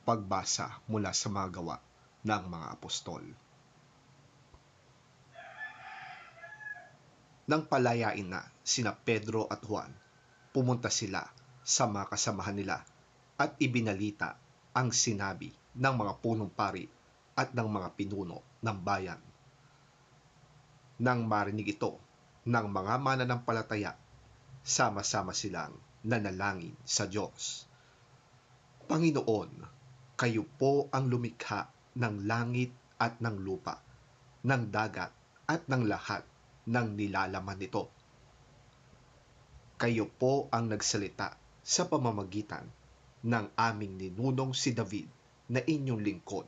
Pagbasa mula sa mga gawa ng mga apostol. Nang palayain na sina Pedro at Juan, pumunta sila sa mga kasamahan nila at ibinalita ang sinabi ng mga punong pari at ng mga pinuno ng bayan. Nang marinig ito ng mga mananampalataya, sama-sama silang nanalangin sa Diyos. Panginoon, kayo po ang lumikha ng langit at ng lupa, ng dagat at ng lahat ng nilalaman nito. Kayo po ang nagsalita sa pamamagitan ng aming ninunong si David na inyong lingkod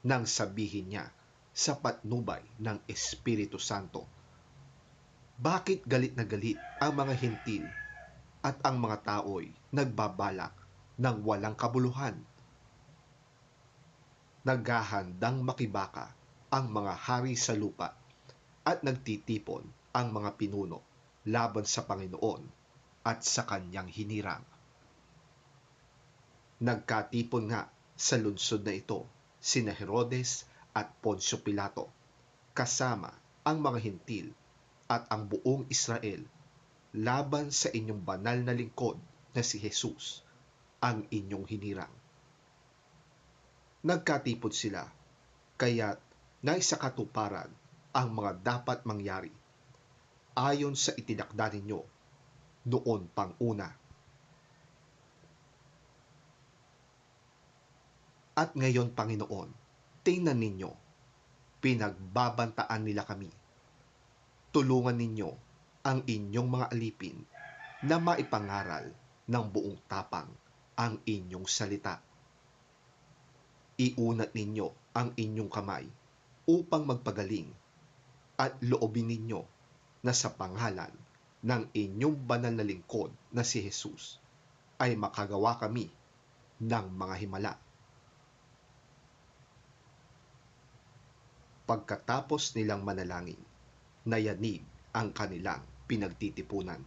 nang sabihin niya sa patnubay ng Espiritu Santo. Bakit galit na galit ang mga hintil at ang mga tao'y nagbabalak ng walang kabuluhan? Naghahandang makibaka ang mga hari sa lupa at nagtitipon ang mga pinuno laban sa Panginoon at sa kanyang hinirang. Nagkatipon nga sa lungsod na ito sina Herodes at Poncio Pilato, kasama ang mga hintil at ang buong Israel laban sa inyong banal na lingkod na si Jesus, ang inyong hinirang. Nagkatipon sila, kaya't naisakatuparan ang mga dapat mangyari ayon sa itinakda ninyo noon pang una. At ngayon, Panginoon, tingnan ninyo, pinagbabantaan nila kami. Tulungan ninyo ang inyong mga alipin na maipangaral ng buong tapang ang inyong salita. Iunat ninyo ang inyong kamay upang magpagaling at loobin ninyo na sa pangalan ng inyong banal na lingkod na si Jesus ay makagawa kami ng mga himala. Pagkatapos nilang manalangin, nayanig ang kanilang pinagtitipunan.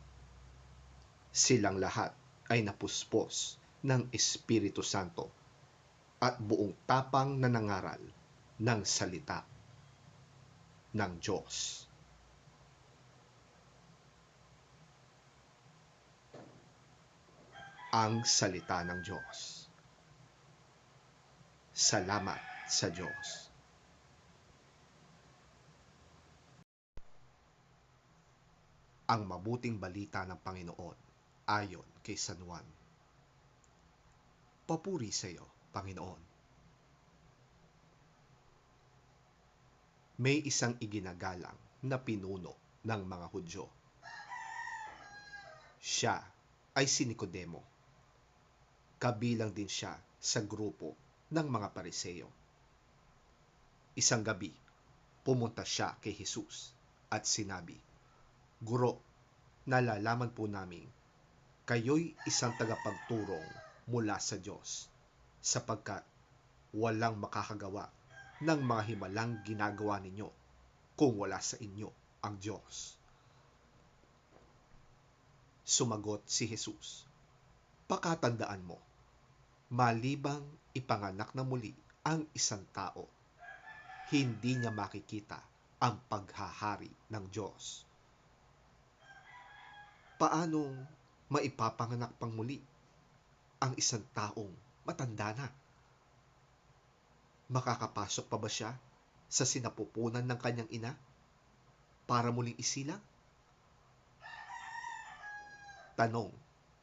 Silang lahat ay napuspos ng Espiritu Santo at buong tapang na nangaral ng salita ng Diyos. Ang salita ng Diyos. Salamat sa Diyos. Ang mabuting balita ng Panginoon ayon kay San Juan. Papuri sa iyo, Panginoon. May isang iginagalang na pinuno ng mga Hudyo. Siya ay si Nicodemo. Kabilang din siya sa grupo ng mga Pariseo. Isang gabi, pumunta siya kay Jesus at sinabi, "Guro, nalalaman po namin kayo'y isang tagapagturong mula sa Diyos, sapagkat walang makakagawa ng mga himalang ginagawa ninyo kung wala sa inyo ang Diyos." Sumagot si Jesus, "Pakatandaan mo, malibang ipanganak na muli ang isang tao, hindi niya makikita ang paghahari ng Diyos." Paanong maipapanganak pang muli ang isang taong matanda na? Makakapasok pa ba siya sa sinapupunan ng kanyang ina para muling isilang? Tanong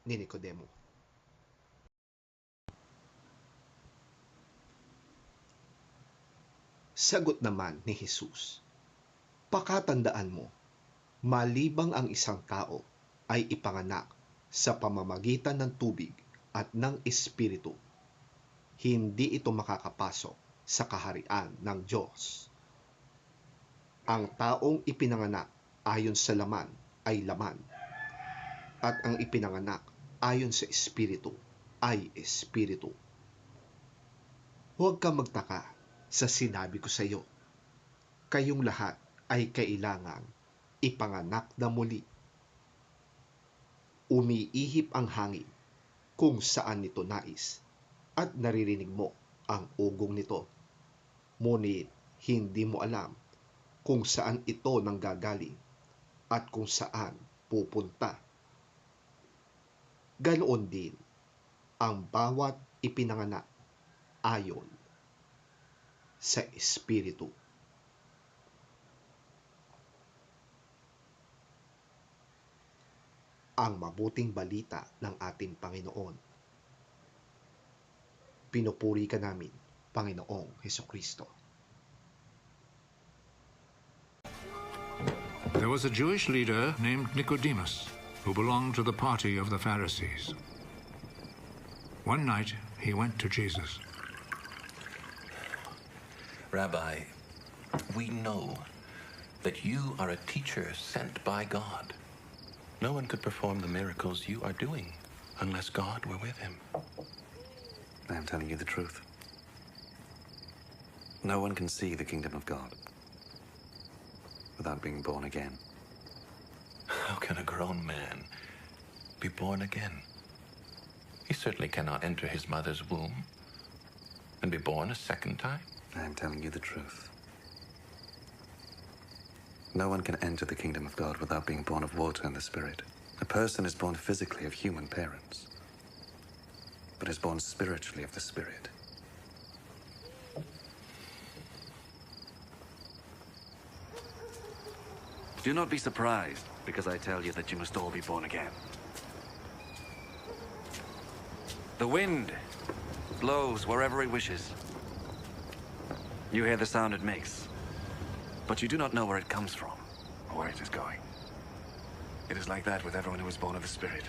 ni Nicodemo. Sagot naman ni Jesus, "Pakatandaan mo, malibang ang isang tao ay ipanganak sa pamamagitan ng tubig at ng Espiritu, hindi ito makakapasok sa kaharian ng Diyos. Ang taong ipinanganak ayon sa laman ay laman, at ang ipinanganak ayon sa Espiritu ay Espiritu." Huwag kang magtaka sa sinabi ko sa iyo. Kayong lahat ay kailangang ipanganak na muli. Umiihip ang hangin kung saan nito nais, at naririnig mo ang ugong nito. Ngunit hindi mo alam kung saan ito nanggagaling at kung saan pupunta. Ganoon din ang bawat ipinanganak ayon sa Espiritu. Ang mabuting balita ng ating Panginoon. Pinupuri ka namin, Panginoong Hesukristo. There was a Jewish leader named Nicodemus who belonged to the party of the Pharisees. One night he went to Jesus. Rabbi, we know that you are a teacher sent by God. No one could perform the miracles you are doing unless God were with him. I am telling you the truth. No one can see the kingdom of God without being born again. How can a grown man be born again? He certainly cannot enter his mother's womb and be born a second time. I am telling you the truth. No one can enter the kingdom of God without being born of water and the Spirit. A person is born physically of human parents, but is born spiritually of the Spirit. Do not be surprised because I tell you that you must all be born again. The wind blows wherever it wishes. You hear the sound it makes, but you do not know where it comes from or where it is going. It is like that with everyone who is born of the Spirit.